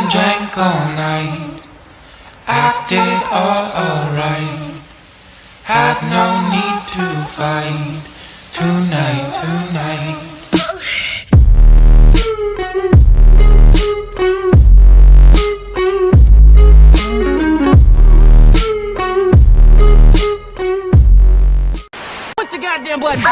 drank all night, acted all alright, had no need to fight tonight. Push the goddamn button!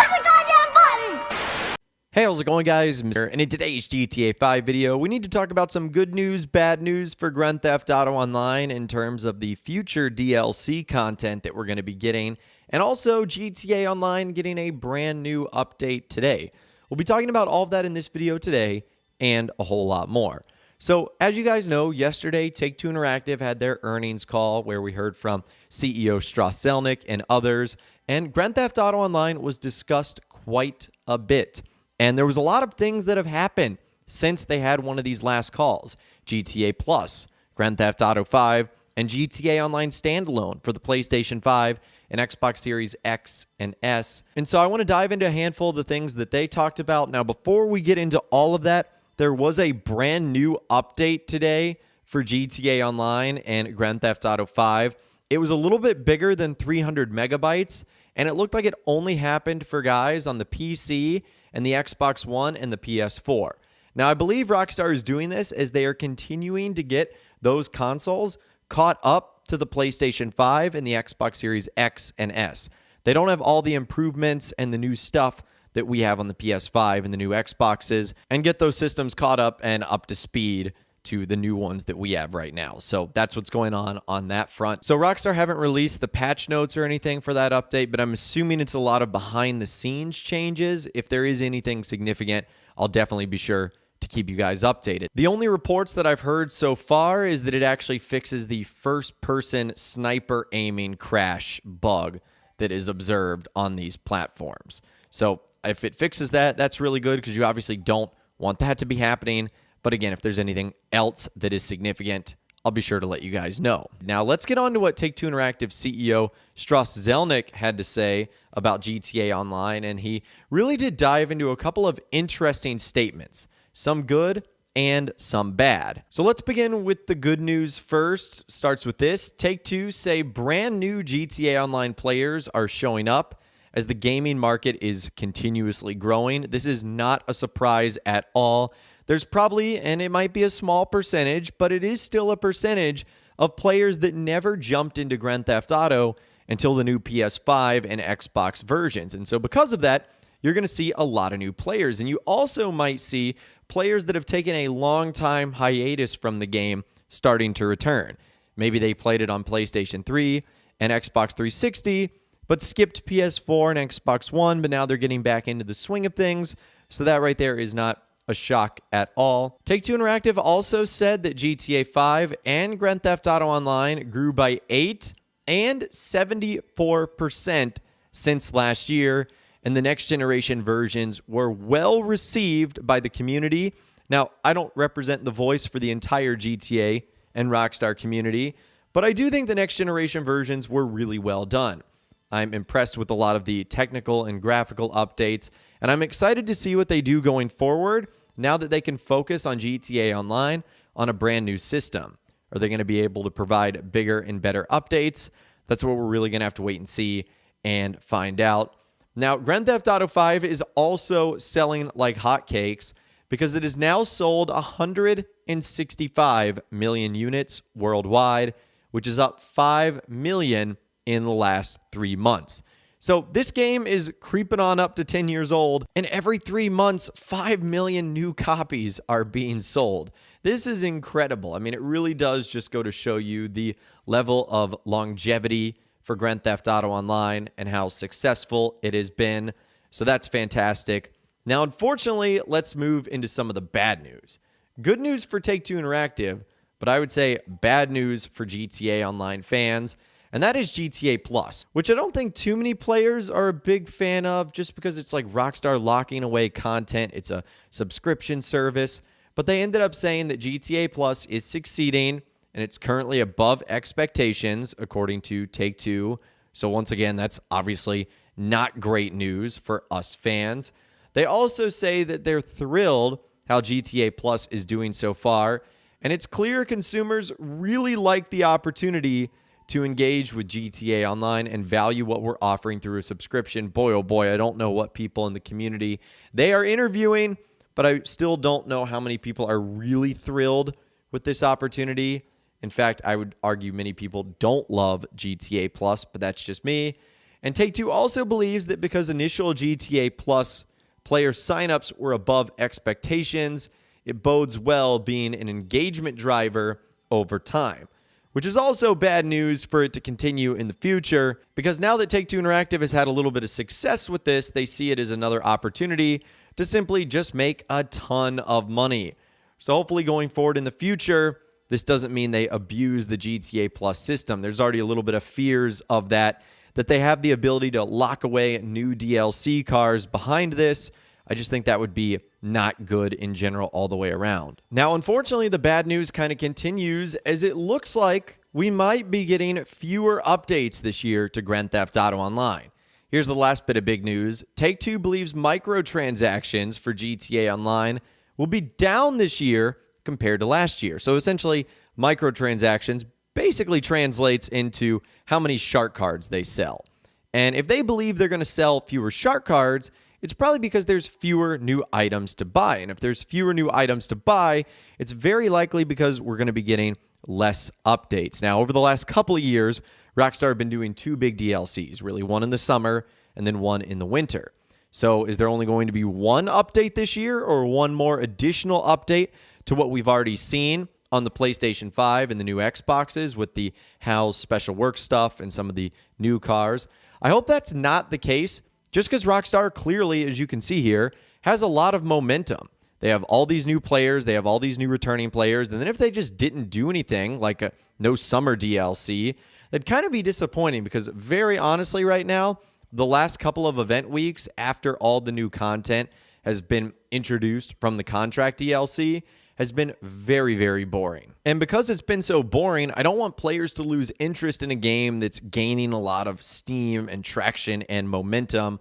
Hey, how's it going, guys? And in today's GTA 5 video, we need to talk about some good news, bad news for Grand Theft Auto Online in terms of the future DLC content that we're going to be getting, and also GTA Online getting a brand new update today. We'll be talking about all of that in this video today and a whole lot more. So, as you guys know, yesterday, Take-Two Interactive had their earnings call where we heard from CEO Strauss Zelnick and others, and Grand Theft Auto Online was discussed quite a bit. And there was a lot of things that have happened since they had one of these last calls. GTA Plus, Grand Theft Auto 5, and GTA Online Standalone for the PlayStation 5 and Xbox Series X and S. And so I want to dive into a handful of the things that they talked about. Now, before we get into all of that, there was a brand new update today for GTA Online and Grand Theft Auto 5. It was a little bit bigger than 300 megabytes, and it looked like it only happened for guys on the PC and the Xbox One and the PS4. Now, I believe Rockstar is doing this as they are continuing to get those consoles caught up to the PlayStation 5 and the Xbox Series X and S. They don't have all the improvements and the new stuff that we have on the PS5 and the new Xboxes, and get those systems caught up and up to speed to the new ones that we have right now. So that's what's going on that front. So Rockstar haven't released the patch notes or anything for that update, but I'm assuming it's a lot of behind the scenes changes. If there is anything significant, I'll definitely be sure to keep you guys updated. The only reports that I've heard so far is that it actually fixes the first-person sniper aiming crash bug that is observed on these platforms. So if it fixes that, that's really good because you obviously don't want that to be happening. But again, if there's anything else that is significant, I'll be sure to let you guys know. Now, let's get on to what Take-Two Interactive CEO Strauss Zelnick had to say about GTA Online, and he really did dive into a couple of interesting statements, some good and some bad. So let's begin with the good news first. Starts with this. Take-Two say brand new GTA Online players are showing up as the gaming market is continuously growing. This is not a surprise at all. There's probably, and it might be a small percentage, but it is still a percentage of players that never jumped into Grand Theft Auto until the new PS5 and Xbox versions. And so because of that, you're going to see a lot of new players. And you also might see players that have taken a long time hiatus from the game starting to return. Maybe they played it on PlayStation 3 and Xbox 360, but skipped PS4 and Xbox One, but now they're getting back into the swing of things. So that right there is not a shock at all. Take-Two Interactive also said that GTA 5 and Grand Theft Auto Online grew by 8 and 74% since last year, and the next generation versions were well received by the community. Now, I don't represent the voice for the entire GTA and Rockstar community, but I do think the next generation versions were really well done. I'm impressed with a lot of the technical and graphical updates, and I'm excited to see what they do going forward now that they can focus on GTA Online on a brand new system. Are they going to be able to provide bigger and better updates? That's what we're really going to have to wait and see and find out. Now, Grand Theft Auto 5 is also selling like hotcakes because it has now sold 165 million units worldwide, which is up 5 million in the last 3 months. So this game is creeping on up to 10 years old, and every 3 months, 5 million new copies are being sold. This is incredible. I mean, it really does just go to show you the level of longevity for Grand Theft Auto Online and how successful it has been. So that's fantastic. Now, unfortunately, let's move into some of the bad news. Good news for Take-Two Interactive, but I would say bad news for GTA Online fans. And that is GTA Plus, which I don't think too many players are a big fan of just because it's like Rockstar locking away content. It's a subscription service. But they ended up saying that GTA Plus is succeeding, and it's currently above expectations, according to Take-Two. So once again, that's obviously not great news for us fans. They also say that they're thrilled how GTA Plus is doing so far, And it's clear consumers really like the opportunity to engage with GTA Online and value what we're offering through a subscription. Boy, oh boy, I don't know what people in the community they are interviewing, but I still don't know how many people are really thrilled with this opportunity. In fact, I would argue many people don't love GTA Plus, but that's just me. And Take-Two also believes that because initial GTA Plus player signups were above expectations, it bodes well being an engagement driver over time, which is also bad news for it to continue in the future, because now that Take-Two Interactive has had a little bit of success with this, they see it as another opportunity to simply just make a ton of money. So hopefully going forward in the future, this doesn't mean they abuse the GTA Plus system. There's already a little bit of fears of that they have the ability to lock away new DLC cars behind this. I just think that would be not good in general all the way around. Now, unfortunately, the bad news kind of continues, as it looks like we might be getting fewer updates this year to Grand Theft Auto Online. Here's the last bit of big news. Take-Two believes microtransactions for GTA Online will be down this year compared to last year. So essentially, microtransactions basically translates into how many shark cards they sell. And if they believe they're going to sell fewer shark cards, it's probably because there's fewer new items to buy. And if there's fewer new items to buy, it's very likely because we're going to be getting less updates. Now, over the last couple of years, Rockstar have been doing 2 big DLCs, really one in the summer and then one in the winter. So is there only going to be one update this year or one more additional update to what we've already seen on the PlayStation 5 and the new Xboxes with the HAL's special work stuff and some of the new cars? I hope that's not the case, just because Rockstar clearly, as you can see here, has a lot of momentum. They have all these new players, they have all these new returning players, and then if they just didn't do anything, like no summer DLC, that'd kind of be disappointing, because very honestly right now, the last couple of event weeks after all the new content has been introduced from the contract DLC has been very, very boring. And because it's been so boring, I don't want players to lose interest in a game that's gaining a lot of steam and traction and momentum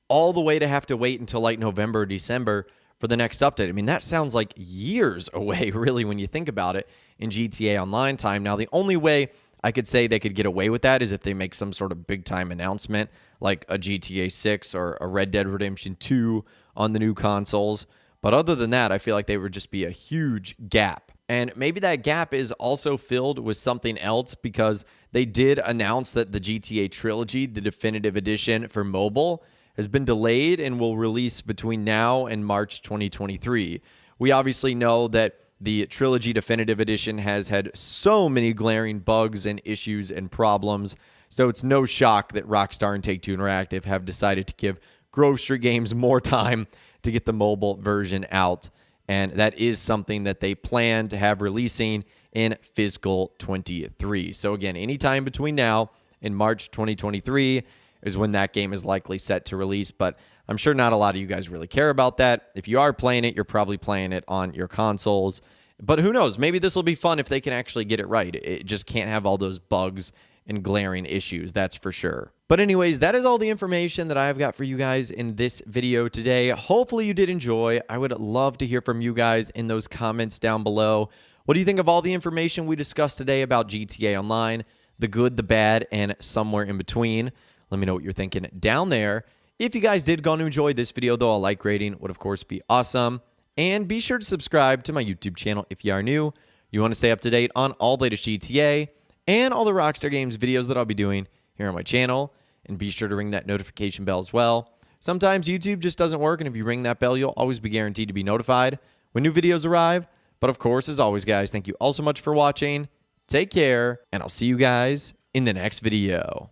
all the way to have to wait until like November or December for the next update. I mean, that sounds like years away, really, when you think about it in GTA Online time. Now, the only way I could say they could get away with that is if they make some sort of big-time announcement, like a GTA 6 or a Red Dead Redemption 2 on the new consoles. But other than that, I feel like there would just be a huge gap. And maybe that gap is also filled with something else, because they did announce that the GTA Trilogy, the definitive edition for mobile, has been delayed and will release between now and March 2023. We obviously know that the Trilogy Definitive Edition has had so many glaring bugs and issues and problems, so it's no shock that Rockstar and Take-Two Interactive have decided to give Grove Street Games more time to get the mobile version out, and that is something that they plan to have releasing in fiscal 23. So again, anytime between now and March 2023 is when that game is likely set to release, but I'm sure not a lot of you guys really care about that. If you are playing it, you're probably playing it on your consoles, but who knows? Maybe this will be fun if they can actually get it right. It just can't have all those bugs and glaring issues, that's for sure. But anyways, that is all the information that I've got for you guys in this video today. Hopefully you did enjoy. I would love to hear from you guys in those comments down below. What do you think of all the information we discussed today about GTA Online, the good, the bad, and somewhere in between? Let me know what you're thinking down there. If you guys did go to enjoy this video, though, a like rating would, of course, be awesome. And be sure to subscribe to my YouTube channel if you are new. You want to stay up to date on all the latest GTA and all the Rockstar Games videos that I'll be doing here on my channel. And be sure to ring that notification bell as well. Sometimes YouTube just doesn't work, and if you ring that bell, you'll always be guaranteed to be notified when new videos arrive. But of course, as always, guys, thank you all so much for watching. Take care, and I'll see you guys in the next video.